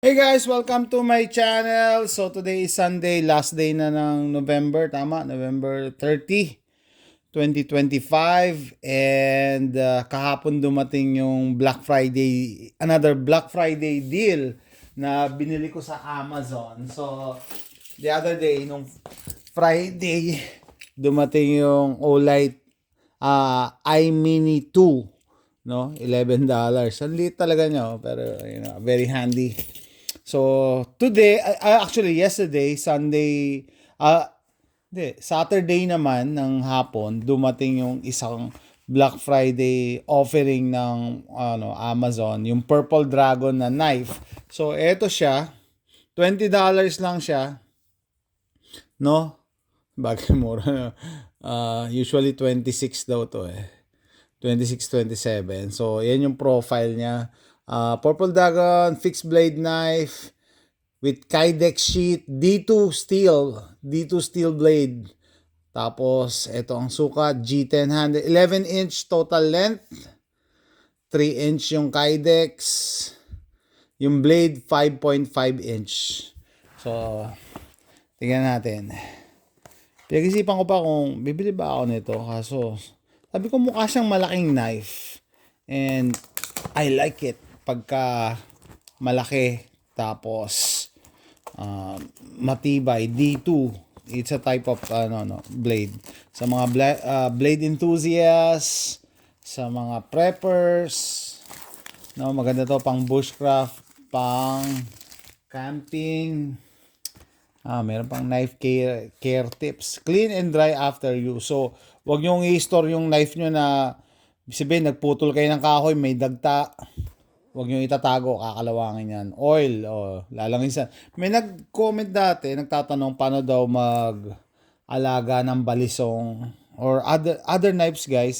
Hey guys, welcome to my channel. So today is Sunday, last day na ng November, tama? November 30, 2025. And kahapon dumating yung Black Friday, another Black Friday deal na binili ko sa Amazon. So the other day, nung Friday, dumating yung OLED iMini 2, no? $11. Ang liit talaga niya, pero very handy. So, today, actually yesterday, Sunday, Saturday naman ng hapon, dumating yung isang Black Friday offering ng Amazon, yung Purple Dragon na knife. So, eto siya, $20 lang siya, no? Bagay mura. Usually 26 daw to eh. 26, 27. So, yan yung profile niya. Purple Dragon, fixed blade knife with Kydex sheet, D2 steel blade. Tapos, ito ang sukat, G10 handle, 11-inch total length, 3-inch yung Kydex, yung blade 5.5-inch. So, tingnan natin. Pinag-isipan ko pa kung bibili ba ako nito. Kaso, sabi ko mukha siyang malaking knife. And I like it pagka malaki. Tapos, matibay. D2. It's a type of blade. Sa mga blade enthusiasts, sa mga preppers, no, maganda to pang bushcraft, pang camping. Meron pang knife care tips. Clean and dry after use. So, wag nyo i-store yung knife nyo na sabihin, nagputol kayo ng kahoy, may dagta. Wag nyo itatago, kakalawangin yan. Oil, lalangisan. May nag-comment dati, nagtatanong paano daw mag-alaga ng balisong or other knives, guys.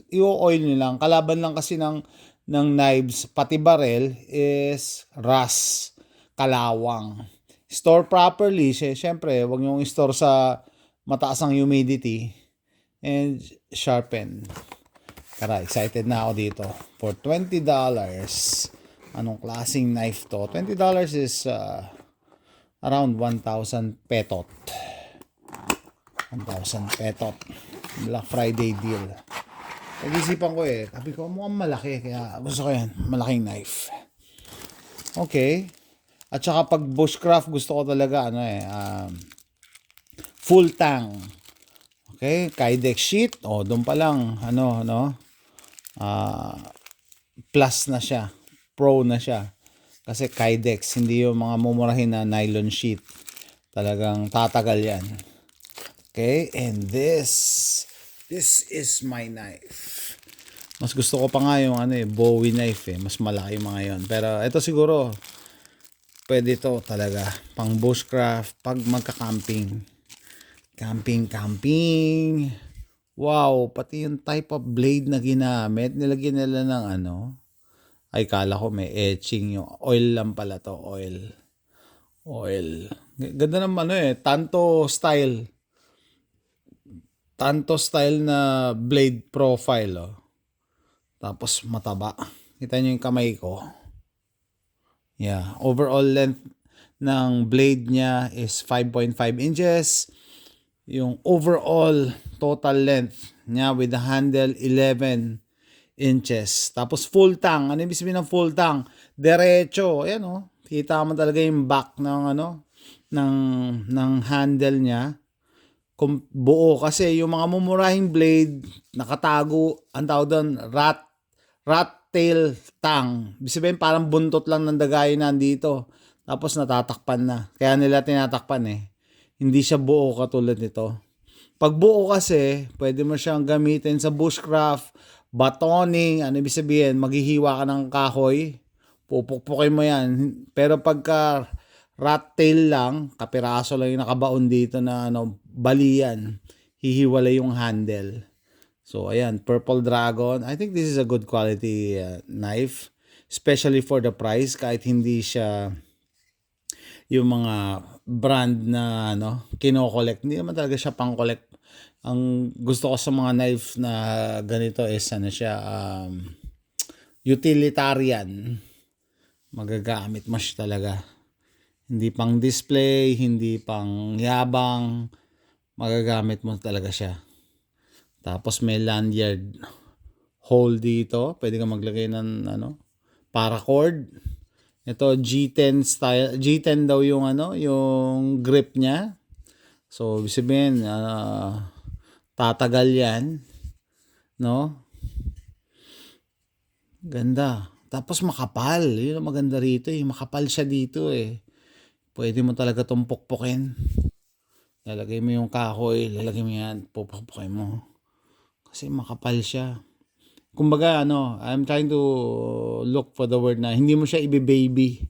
I-oil nyo lang. Kalaban lang kasi ng knives, pati barrel, is rust, kalawang. Store properly, syempre, wag nyo i-store sa mataas ang humidity and sharpen. Tara, excited na ako dito. For $20, anong klaseng knife to? $20 is around 1,000 petot. 1,000 petot. Black Friday deal. Pag-isipan ko sabi ko mukhang malaki, kaya gusto ko yan, malaking knife. Okay. At saka pag bushcraft, gusto ko talaga full tang. Okay, Kydex sheet. Doon pa lang plus na siya. Pro na siya. Kasi Kydex, hindi yung mga mumurahin na nylon sheet. Talagang tatagal yan. Okay, and this is my knife. Mas gusto ko pa nga yung Bowie knife mas malaki mga yon. Pero ito siguro pwede to talaga pang bushcraft pag magka-camping. Camping. Wow, pati yung type of blade na ginamit, nilagyan nila ng ay kala ko may etching, yung oil lang pala to, oil. Ganda naman tanto style na blade profile Tapos mataba. Kita niyo yung kamay ko. Yeah, overall length ng blade niya is 5.5 inches. Yung overall total length niya with the handle 11 inches. Tapos full tang. Ano ibig sabihin ng full tang? Diretso. Ayan kita mo talaga yung back ng ng handle niya. Kung buo kasi yung mga mumurahing blade nakatago, ang tawag doon rat tail tang. Ibig sabihin parang buntot lang ng dagayo nandito. Tapos natatakpan na. Kaya nila tinatakpan Hindi siya buo katulad nito. Pag buo kasi, pwede mo siyang gamitin sa bushcraft, batoning, ano ibig sabihin, maghihiwa ka ng kahoy, pupukpukin mo yan. Pero pagka rat tail lang, kapiraso lang yung nakabaon dito na balian, hihiwalay yung handle. So, ayan, Purple Dragon. I think this is a good quality knife, especially for the price, kahit hindi siya yung mga brand na kino-collect. Hindi naman talaga siya pang-collect. Ang gusto ko sa mga knife na ganito is siya, utilitarian. magagamit mo siya talaga. Hindi pang display, hindi pang yabang, magagamit mo talaga siya. Tapos may lanyard hole dito, pwede ka maglagay ng paracord. Ito G10 style, G10 daw yung yung grip niya. So ibig sabihin tatagal yan, no? Ganda. Tapos makapal. Yun ang maganda rito eh. Makapal siya dito eh. Pwede mo talaga itong pukpukin. Lalagay mo yung kahoy, lalagay mo yan, pupukpukin mo. Kasi makapal siya. Kumbaga I'm trying to look for the word na hindi mo siya ibe-baby.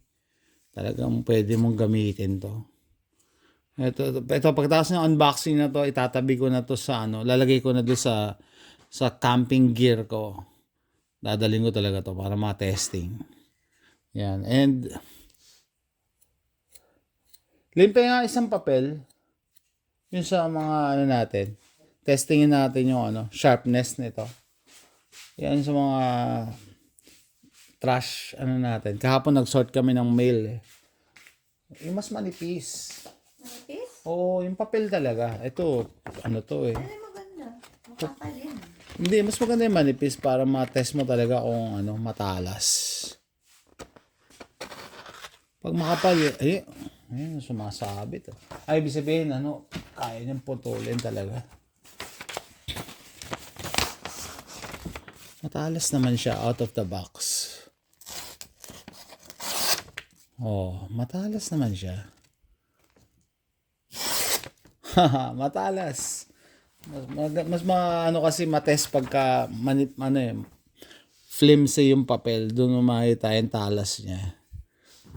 Talagang pwede mong gamitin to. Ito pagkatapos ng unboxing na to, itatabi ko na to sa lalagay ko na doon sa camping gear ko. Dadalhin ko talaga to para ma-testing. Yan. And limpe nga isang papel. Yun sa mga natin. Testingin natin yung sharpness nito. Yan sa mga trash natin. Kahapon nag-sort kami ng mail eh. Yung mas manipis. Manipis? Oo, yung papel talaga. Ito, to eh. Ay, maganda. Makapalin. Hindi, mas maganda yung manipis para ma-test mo talaga kung matalas. Pag makapal, sumasabit. Ay, ibig sabihin, kaya niyang putulin talaga. Matalas naman siya out of the box. Oh, matalas naman siya. Haha, matalas. Mas kasi matest pagka flimsy yung papel, doon mo makita yung talas niya.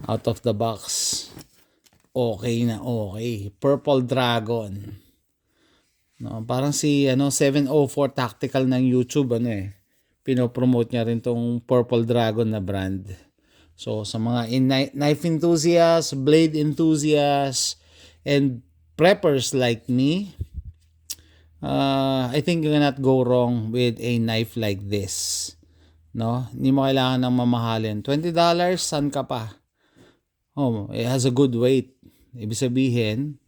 Out of the box. Okay na okay. Purple Dragon. No, parang si 704 Tactical ng YouTube pinopromote niya rin tong Purple Dragon na brand. So sa mga knife enthusiasts, blade enthusiasts, and preppers like me, I think you cannot go wrong with a knife like this. No? Hindi mo kailangan ng mamahalin. $20, saan ka pa? Oh, it has a good weight. Ibig sabihin,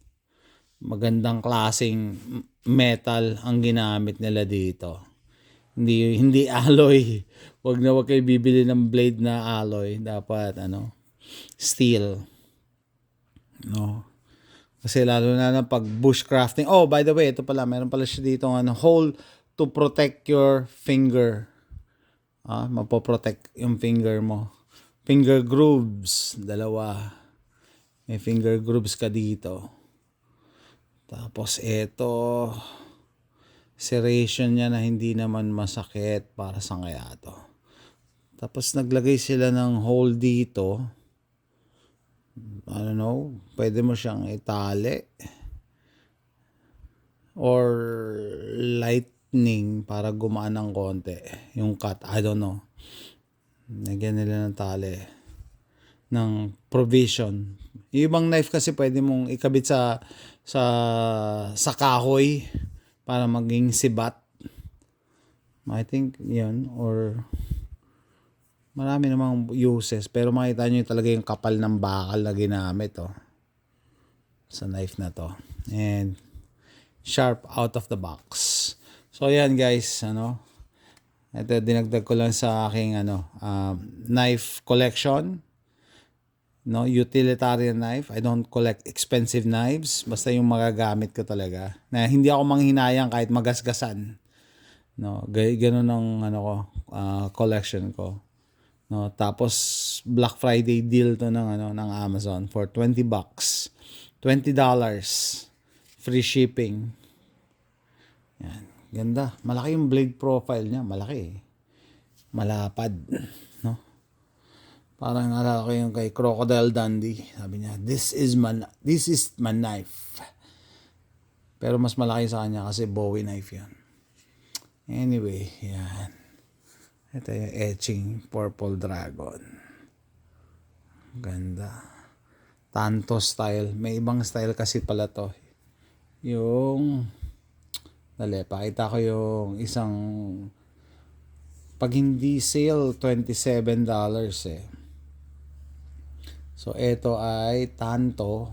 magandang klaseng metal ang ginamit nila dito. Hindi alloy. Wag kayo bibili ng blade na alloy. Dapat steel. No? Kasi lalo na pag bushcrafting. Oh, by the way, ito pala, meron pala siya dito hole to protect your finger. Mapoprotect yung finger mo. Finger grooves, 2. May finger grooves ka dito. Tapos ito, serration niya na hindi naman masakit para sa kaya to. Tapos naglagay sila ng hole dito. I don't know, pwede mo siyang itali or lightning para gumaan ng konti yung cut. I don't know. Nagyan nila ng tali ng provision. Yung ibang knife kasi pwede mong ikabit sa kahoy para maging sibat. I think yun, or marami namang uses, pero makita nyo talaga yung kapal ng bakal na ginamit sa knife na to. And sharp out of the box. So yan guys, ito dinagdag ko lang sa aking knife collection. No, utilitarian knife. I don't collect expensive knives, basta yung magagamit ko talaga. Na hindi ako manghinayang kahit magasgasan. No, ganun ang collection ko. No, tapos Black Friday deal to ng Amazon for $20. $20. Free shipping. Yan, ganda. Malaki yung blade profile niya, malaki. Malapad, no? Parang naalala ko yung kay Crocodile Dundee. Sabi niya, this is my knife. Pero mas malaki sa kanya kasi Bowie knife yan. Anyway, yan. Ito yung etching Purple Dragon. Ganda. Tanto style. May ibang style kasi pala to. Pakita ko yung isang, pag hindi sale, $27 eh. So, ito ay Tanto.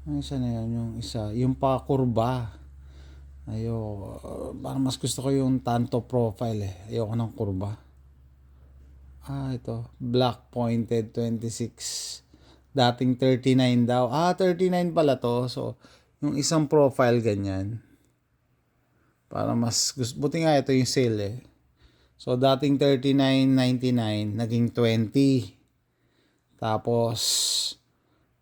Ang isa na yun, yung isa. Yung pakurba. Parang mas gusto ko yung Tanto profile eh. Ayoko ng kurba. Ito. Black pointed 26. Dating 39 daw. 39 pala to. So, yung isang profile ganyan. Para mas gusto. Buti nga ito yung sale eh. So, dating 39.99, naging 20. Tapos,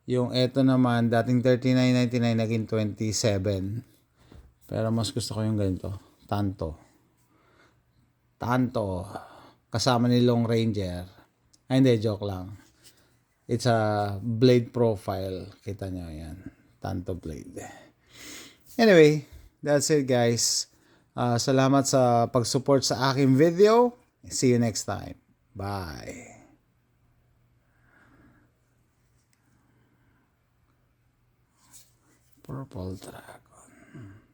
yung ito naman, dating 39.99, naging 27. Pero mas gusto ko yung ganito. Tanto. Kasama ni Long Ranger. Hindi, joke lang. It's a blade profile. Kita nyo yan. Tanto blade. Anyway, that's it guys. Salamat sa pag-support sa aking video. See you next time. Bye. Purple Dragon.